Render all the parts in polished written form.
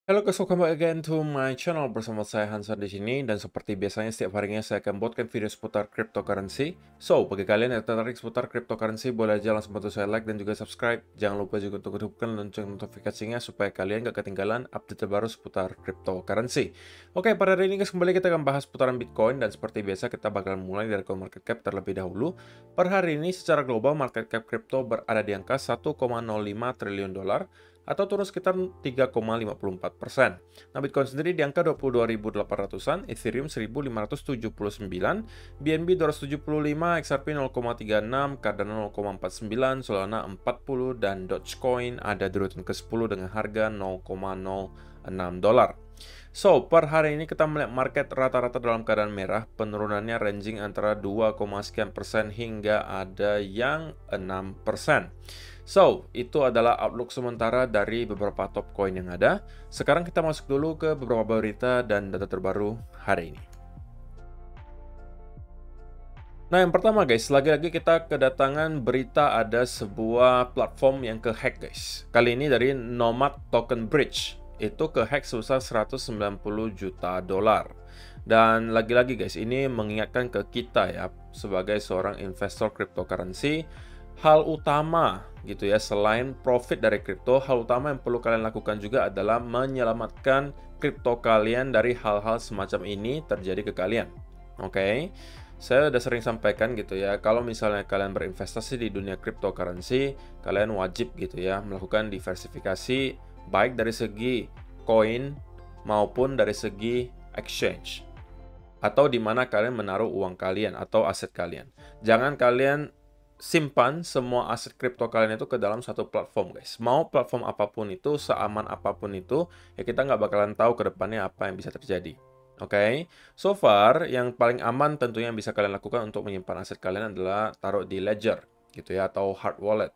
Halo guys, welcome back again to my channel bersama saya Hansa di sini, dan seperti biasanya setiap harinya saya akan buatkan video seputar cryptocurrency. So, bagi kalian yang tertarik seputar cryptocurrency, boleh aja langsung bantu saya like dan juga subscribe. Jangan lupa juga untuk hidupkan lonceng notifikasinya supaya kalian gak ketinggalan update terbaru seputar cryptocurrency. Oke, pada hari ini guys, kembali kita akan bahas seputaran Bitcoin, dan seperti biasa kita bakal mulai dari CoinMarketCap terlebih dahulu. Per hari ini secara global market cap crypto berada di angka 1,05 triliun dolar atau turun sekitar 3,54%. Nah, Bitcoin sendiri di angka 22.800-an, Ethereum 1.579, BNB 275, XRP 0,36, Cardano 0,49, Solana 40, dan Dogecoin ada di urutan ke-10 dengan harga 0,06 dolar. So, per hari ini kita melihat market rata-rata dalam keadaan merah, penurunannya ranging antara 2, sekian persen hingga ada yang 6%. So, itu adalah outlook sementara dari beberapa top coin yang ada. Sekarang kita masuk dulu ke beberapa berita dan data terbaru hari ini. Nah, yang pertama guys, lagi-lagi kita kedatangan berita ada sebuah platform yang ke-hack guys. Kali ini dari Nomad Token Bridge. Itu ke-hack sebesar 190 juta dolar. Dan lagi-lagi guys, ini mengingatkan ke kita ya, sebagai seorang investor cryptocurrency, hal utama gitu ya, selain profit dari kripto, hal utama yang perlu kalian lakukan juga adalah menyelamatkan kripto kalian dari hal-hal semacam ini terjadi ke kalian. Oke. Saya udah sering sampaikan gitu ya, kalau misalnya kalian berinvestasi di dunia cryptocurrency, kalian wajib gitu ya melakukan diversifikasi baik dari segi koin maupun dari segi exchange, atau di mana kalian menaruh uang kalian atau aset kalian. Jangan kalian simpan semua aset kripto kalian itu ke dalam satu platform guys. Mau platform apapun itu, seaman apapun itu, ya kita nggak bakalan tahu ke depannya apa yang bisa terjadi. Oke, so far yang paling aman tentunya yang bisa kalian lakukan untuk menyimpan aset kalian adalah taruh di ledger gitu ya, atau hard wallet.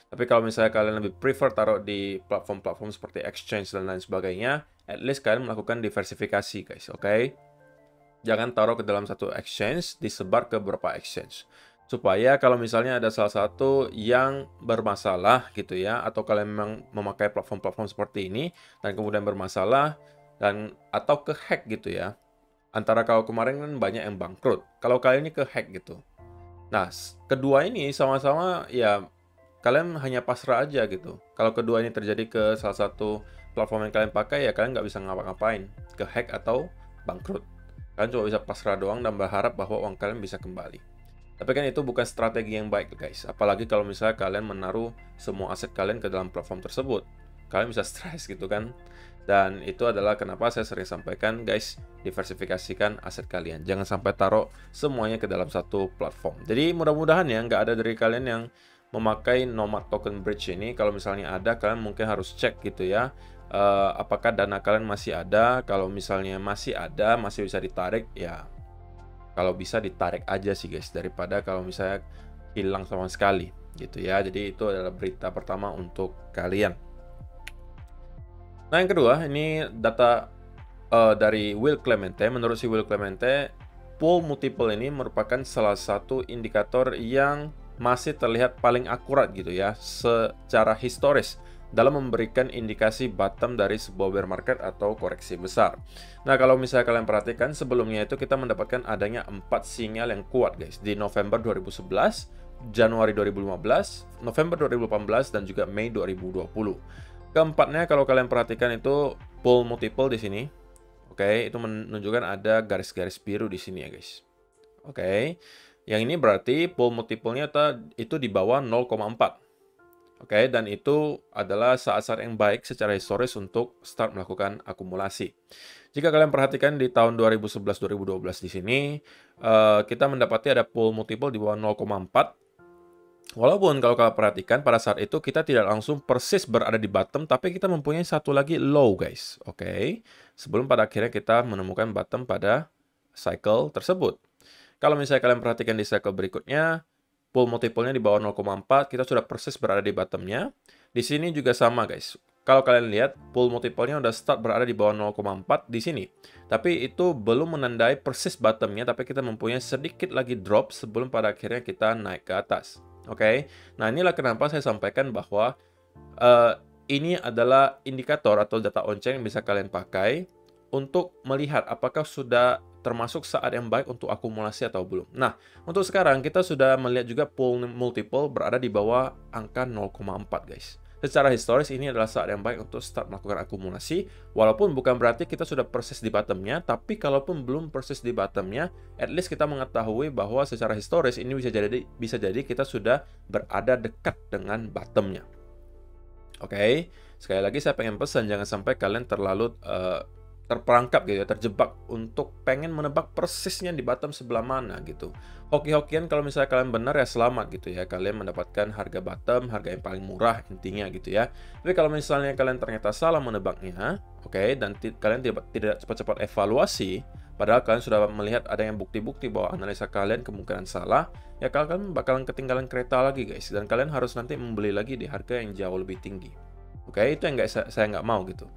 Tapi kalau misalnya kalian lebih prefer taruh di platform-platform seperti exchange dan lain sebagainya, at least kalian melakukan diversifikasi guys, oke? Jangan taruh ke dalam satu exchange, disebar ke beberapa exchange. Supaya kalau misalnya ada salah satu yang bermasalah gitu ya, atau kalian memang memakai platform-platform seperti ini, dan kemudian bermasalah, dan atau ke-hack gitu ya. Antara kalau kemarin kan banyak yang bangkrut, kalau kali ini ke-hack gitu. Nah, kedua ini sama-sama ya kalian hanya pasrah aja gitu. Kalau kedua ini terjadi ke salah satu platform yang kalian pakai, ya kalian nggak bisa ngapa-ngapain, ke-hack atau bangkrut. Kalian cuma bisa pasrah doang dan berharap bahwa uang kalian bisa kembali. Tapi kan itu bukan strategi yang baik guys. Apalagi kalau misalnya kalian menaruh semua aset kalian ke dalam platform tersebut. Kalian bisa stres gitu kan. Dan itu adalah kenapa saya sering sampaikan guys, diversifikasikan aset kalian. Jangan sampai taruh semuanya ke dalam satu platform. Jadi mudah-mudahan ya nggak ada dari kalian yang memakai Nomad Token Bridge ini. Kalau misalnya ada, kalian mungkin harus cek gitu ya. Apakah dana kalian masih ada? Kalau misalnya masih ada, masih bisa ditarik, ya kalau bisa ditarik aja sih guys, daripada kalau misalnya hilang sama sekali gitu ya. Jadi itu adalah berita pertama untuk kalian. Nah, yang kedua, ini data dari Will Clemente. Menurut si Will Clemente, pool multiple ini merupakan salah satu indikator yang masih terlihat paling akurat gitu ya, secara historis dalam memberikan indikasi bottom dari sebuah bear market atau koreksi besar. Nah, kalau misalnya kalian perhatikan, sebelumnya itu kita mendapatkan adanya 4 sinyal yang kuat guys, di November 2011, Januari 2015, November 2018, dan juga Mei 2020. Keempatnya kalau kalian perhatikan itu pull multiple di sini. Oke, itu menunjukkan ada garis-garis biru di sini ya guys. Oke, yang ini berarti pull multiple-nya itu di bawah 0,4. Oke, dan itu adalah saat-saat yang baik secara historis untuk start melakukan akumulasi. Jika kalian perhatikan di tahun 2011-2012 di sini, kita mendapati ada pull multiple di bawah 0,4. Walaupun kalau kalian perhatikan pada saat itu kita tidak langsung persis berada di bottom, tapi kita mempunyai satu lagi low guys. Oke, sebelum pada akhirnya kita menemukan bottom pada cycle tersebut. Kalau misalnya kalian perhatikan di cycle berikutnya, pull multiple-nya di bawah 0,4, kita sudah persis berada di bottom-nya. Di sini juga sama guys. Kalau kalian lihat, pull multiple-nya udah start berada di bawah 0,4 di sini. Tapi itu belum menandai persis bottom-nya, tapi kita mempunyai sedikit lagi drop sebelum pada akhirnya kita naik ke atas. Oke, nah inilah kenapa saya sampaikan bahwa ini adalah indikator atau data on-chain yang bisa kalian pakai untuk melihat apakah sudah termasuk saat yang baik untuk akumulasi atau belum. Nah, untuk sekarang kita sudah melihat juga pool multiple berada di bawah angka 0,4 guys. Secara historis ini adalah saat yang baik untuk start melakukan akumulasi, walaupun bukan berarti kita sudah persis di bottomnya, tapi kalaupun belum persis di bottomnya, at least kita mengetahui bahwa secara historis ini bisa jadi kita sudah berada dekat dengan bottomnya. Oke, sekali lagi saya pengen pesan jangan sampai kalian terlalu terperangkap gitu ya, terjebak untuk pengen menebak persisnya di bottom sebelah mana gitu. Hoki-hokian kalau misalnya kalian benar ya selamat gitu ya, kalian mendapatkan harga bottom, harga yang paling murah intinya gitu ya. Tapi kalau misalnya kalian ternyata salah menebaknya, oke, dan kalian tidak cepat-cepat evaluasi, padahal kalian sudah melihat ada yang bukti-bukti bahwa analisa kalian kemungkinan salah, ya kalian bakalan ketinggalan kereta lagi guys, dan kalian harus nanti membeli lagi di harga yang jauh lebih tinggi. Oke, itu yang saya nggak mau gitu.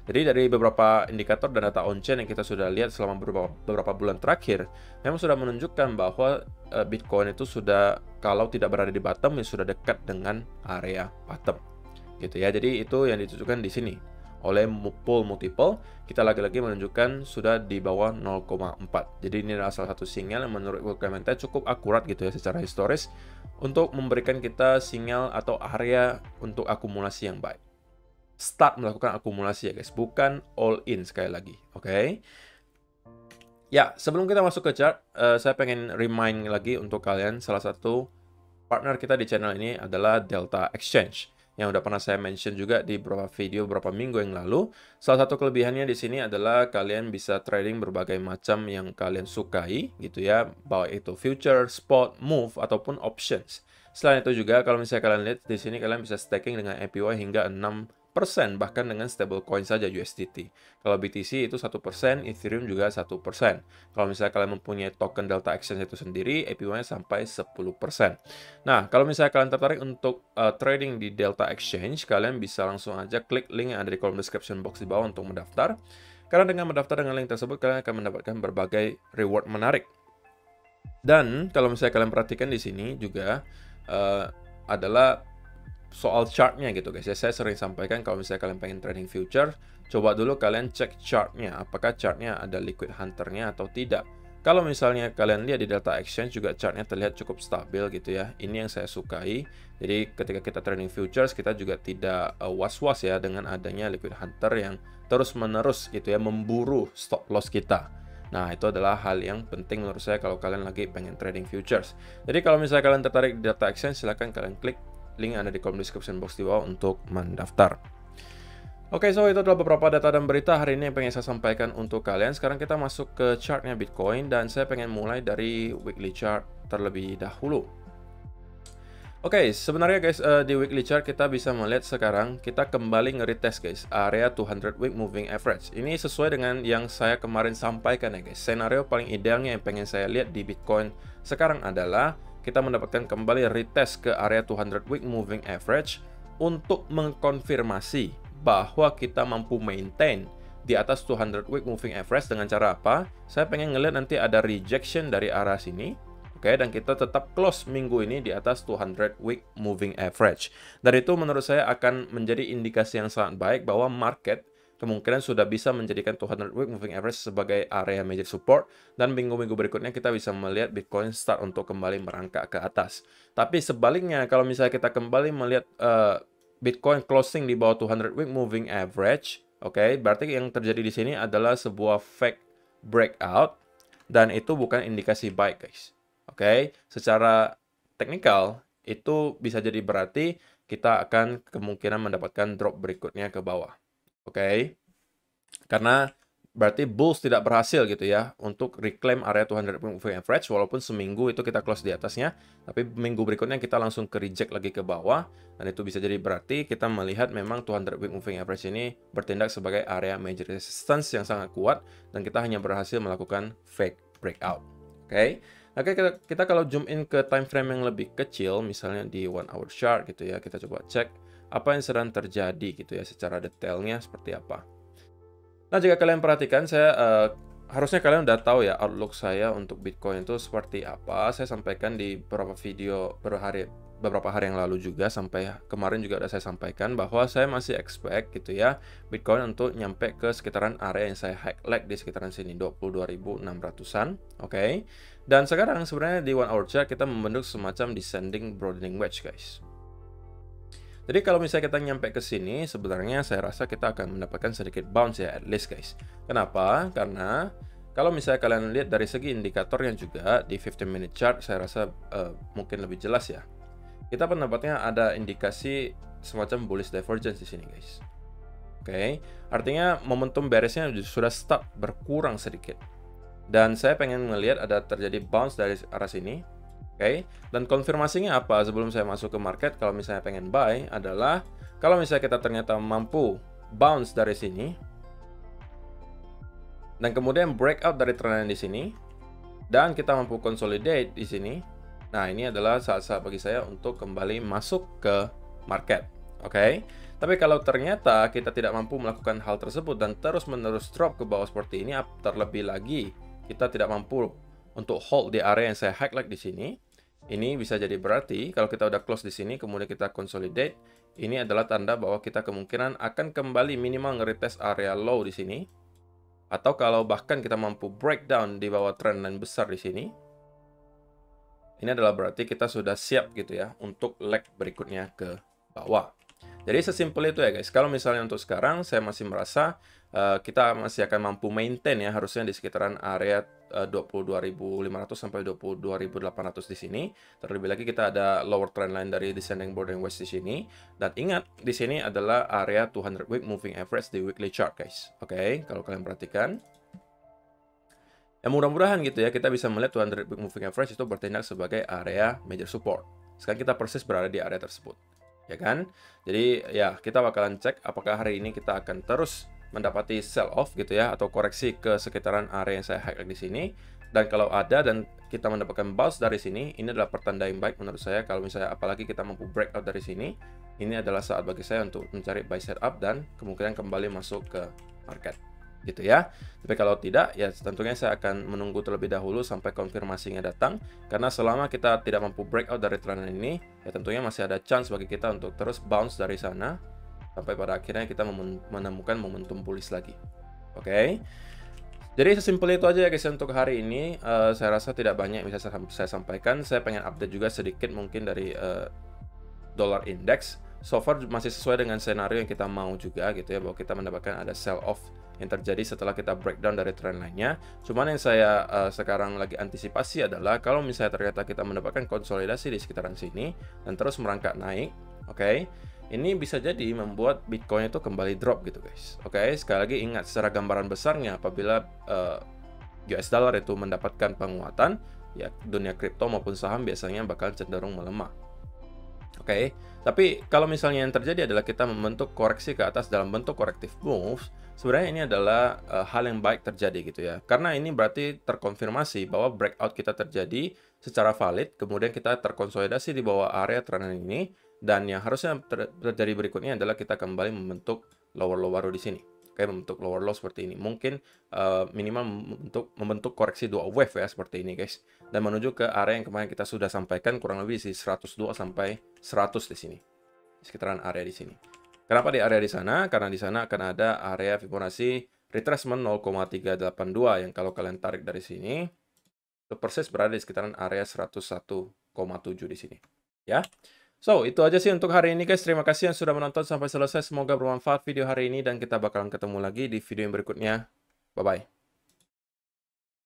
Jadi dari beberapa indikator dan data on-chain yang kita sudah lihat selama beberapa bulan terakhir, memang sudah menunjukkan bahwa Bitcoin itu sudah, kalau tidak berada di bottom, ya sudah dekat dengan area bottom. Gitu ya, jadi itu yang ditunjukkan di sini. Oleh pool multiple, kita lagi-lagi menunjukkan sudah di bawah 0,4. Jadi ini adalah salah satu sinyal yang menurut Clemente cukup akurat gitu ya secara historis untuk memberikan kita sinyal atau area untuk akumulasi yang baik. Start melakukan akumulasi ya guys, bukan all in sekali lagi, oke? Ya, sebelum kita masuk ke chart, saya pengen remind lagi untuk kalian, salah satu partner kita di channel ini adalah Delta Exchange, yang udah pernah saya mention juga di beberapa video beberapa minggu yang lalu. Salah satu kelebihannya di sini adalah kalian bisa trading berbagai macam yang kalian sukai, gitu ya, baik itu future, spot, move, ataupun options. Selain itu juga, kalau misalnya kalian lihat di sini, kalian bisa staking dengan APY hingga 6%, bahkan dengan stablecoin saja USDT. Kalau BTC itu 1%, Ethereum juga 1%. Kalau misalnya kalian mempunyai token Delta Exchange itu sendiri, APY-nya sampai 10%. Nah, kalau misalnya kalian tertarik untuk trading di Delta Exchange, kalian bisa langsung aja klik link yang ada di kolom description box di bawah untuk mendaftar. Karena dengan mendaftar dengan link tersebut, kalian akan mendapatkan berbagai reward menarik. Dan kalau misalnya kalian perhatikan di sini juga adalah soal chartnya gitu guys ya. Saya sering sampaikan kalau misalnya kalian pengen trading future, coba dulu kalian cek chartnya, apakah chartnya ada liquid hunternya atau tidak. Kalau misalnya kalian lihat di Delta Exchange juga chartnya terlihat cukup stabil gitu ya. Ini yang saya sukai. Jadi ketika kita trading futures, kita juga tidak was-was ya dengan adanya liquid hunter yang terus-menerus gitu ya memburu stop loss kita. Nah, itu adalah hal yang penting menurut saya kalau kalian lagi pengen trading futures. Jadi kalau misalnya kalian tertarik di Delta Exchange, silahkan kalian klik link yang ada di kolom description box di bawah untuk mendaftar. Oke, so itu adalah beberapa data dan berita hari ini yang pengen saya sampaikan untuk kalian. Sekarang kita masuk ke chartnya Bitcoin, dan saya pengen mulai dari weekly chart terlebih dahulu. Oke, sebenarnya guys, di weekly chart kita bisa melihat sekarang kita kembali nge-retest guys, area 200 week moving average. Ini sesuai dengan yang saya kemarin sampaikan ya guys. Senario paling idealnya yang pengen saya lihat di Bitcoin sekarang adalah kita mendapatkan kembali retest ke area 200 week moving average untuk mengkonfirmasi bahwa kita mampu maintain di atas 200 week moving average. Dengan cara apa? Saya pengen ngeliat nanti ada rejection dari arah sini, oke, dan kita tetap close minggu ini di atas 200 week moving average. Dan itu menurut saya akan menjadi indikasi yang sangat baik bahwa market kemungkinan sudah bisa menjadikan 200 week moving average sebagai area major support, dan minggu-minggu berikutnya kita bisa melihat Bitcoin start untuk kembali merangkak ke atas. Tapi sebaliknya, kalau misalnya kita kembali melihat Bitcoin closing di bawah 200 week moving average, oke, berarti yang terjadi di sini adalah sebuah fake breakout, dan itu bukan indikasi baik guys. Oke, secara teknikal itu bisa jadi berarti kita akan kemungkinan mendapatkan drop berikutnya ke bawah. Oke, karena berarti bulls tidak berhasil gitu ya untuk reclaim area 200 moving average, walaupun seminggu itu kita close di atasnya, tapi minggu berikutnya kita langsung ke reject lagi ke bawah, dan itu bisa jadi berarti kita melihat memang 200 moving average ini bertindak sebagai area major resistance yang sangat kuat, dan kita hanya berhasil melakukan fake breakout. Oke. Oke, kita kalau zoom in ke time frame yang lebih kecil, misalnya di 1 hour chart gitu ya, kita coba cek apa yang sedang terjadi gitu ya, secara detailnya seperti apa. Nah, jika kalian perhatikan, saya harusnya kalian udah tahu ya outlook saya untuk Bitcoin itu seperti apa. Saya sampaikan di beberapa video beberapa hari yang lalu juga, sampai kemarin juga udah saya sampaikan bahwa saya masih expect gitu ya Bitcoin untuk nyampe ke sekitaran area yang saya highlight di sekitaran sini 22.600-an, oke. Dan sekarang sebenarnya di 1 hour chart kita membentuk semacam descending broadening wedge guys. Jadi kalau misalnya kita nyampe ke sini, sebenarnya saya rasa kita akan mendapatkan sedikit bounce ya, at least guys. Kenapa? Karena kalau misalnya kalian lihat dari segi indikatornya juga di 15 minute chart, saya rasa mungkin lebih jelas ya. Kita pendapatnya ada indikasi semacam bullish divergence di sini guys. Oke, artinya momentum bearisnya sudah start berkurang sedikit. Dan saya pengen melihat ada terjadi bounce dari arah sini. Oke, dan konfirmasinya apa sebelum saya masuk ke market kalau misalnya pengen buy adalah kalau misalnya kita ternyata mampu bounce dari sini dan kemudian breakout dari trendline di sini dan kita mampu consolidate di sini. Nah, ini adalah saat-saat bagi saya untuk kembali masuk ke market. Oke. Tapi kalau ternyata kita tidak mampu melakukan hal tersebut dan terus-menerus drop ke bawah seperti ini, terlebih lagi kita tidak mampu untuk hold di area yang saya highlight di sini, ini bisa jadi berarti kalau kita udah close di sini kemudian kita consolidate, ini adalah tanda bahwa kita kemungkinan akan kembali minimal nge-retest area low di sini. Atau kalau bahkan kita mampu breakdown di bawah trendline besar di sini, ini adalah berarti kita sudah siap gitu ya untuk leg berikutnya ke bawah. Jadi sesimpel itu ya guys. Kalau misalnya untuk sekarang saya masih merasa kita masih akan mampu maintain ya harusnya di sekitaran area 22.500 sampai 22.800 di sini. Terlebih lagi kita ada lower trend line dari descending broadening wedge di sini. Dan ingat di sini adalah area 200 week moving average di weekly chart guys. Oke, kalau kalian perhatikan. Ya mudah-mudahan gitu ya kita bisa melihat 200 week moving average itu bertindak sebagai area major support. Sekarang kita persis berada di area tersebut. Ya kan? Jadi ya kita bakalan cek apakah hari ini kita akan terus mendapati sell off gitu ya atau koreksi ke sekitaran area yang saya highlight di sini. Dan kalau ada dan kita mendapatkan bounce dari sini, ini adalah pertanda yang baik menurut saya. Kalau misalnya apalagi kita mampu breakout dari sini, ini adalah saat bagi saya untuk mencari buy setup dan kemungkinan kembali masuk ke market. Gitu ya. Tapi kalau tidak, ya tentunya saya akan menunggu terlebih dahulu sampai konfirmasinya datang. Karena selama kita tidak mampu breakout dari trend ini, ya tentunya masih ada chance bagi kita untuk terus bounce dari sana sampai pada akhirnya kita menemukan momentum bullish lagi. Oke. Jadi sesimpel itu aja ya guys untuk hari ini. Saya rasa tidak banyak yang bisa saya sampaikan. Saya pengen update juga sedikit mungkin dari dollar index. So far masih sesuai dengan senario yang kita mau juga gitu ya, bahwa kita mendapatkan ada sell off yang terjadi setelah kita breakdown dari trend lainnya. Cuman yang saya sekarang lagi antisipasi adalah kalau misalnya ternyata kita mendapatkan konsolidasi di sekitaran sini dan terus merangkak naik, oke, ini bisa jadi membuat Bitcoin itu kembali drop gitu guys. Oke, sekali lagi ingat secara gambaran besarnya apabila US dollar itu mendapatkan penguatan, ya dunia kripto maupun saham biasanya bakal cenderung melemah. Oke, tapi kalau misalnya yang terjadi adalah kita membentuk koreksi ke atas dalam bentuk corrective moves, sebenarnya ini adalah hal yang baik terjadi gitu ya. Karena ini berarti terkonfirmasi bahwa breakout kita terjadi secara valid, kemudian kita terkonsolidasi di bawah area trend ini, dan yang harusnya terjadi berikutnya adalah kita kembali membentuk lower low baru di sini. Oke, membentuk lower low seperti ini. Mungkin minimal membentuk koreksi dua wave ya seperti ini guys. Dan menuju ke area yang kemarin kita sudah sampaikan kurang lebih di 102 sampai 100 di sini. Sekitaran area di sini. Kenapa di area di sana? Karena di sana akan ada area Fibonacci retracement 0,382 yang kalau kalian tarik dari sini itu persis berada di sekitaran area 101,7 di sini. Ya. So, itu aja sih untuk hari ini guys. Terima kasih yang sudah menonton sampai selesai. Semoga bermanfaat video hari ini dan kita bakalan ketemu lagi di video yang berikutnya. Bye-bye.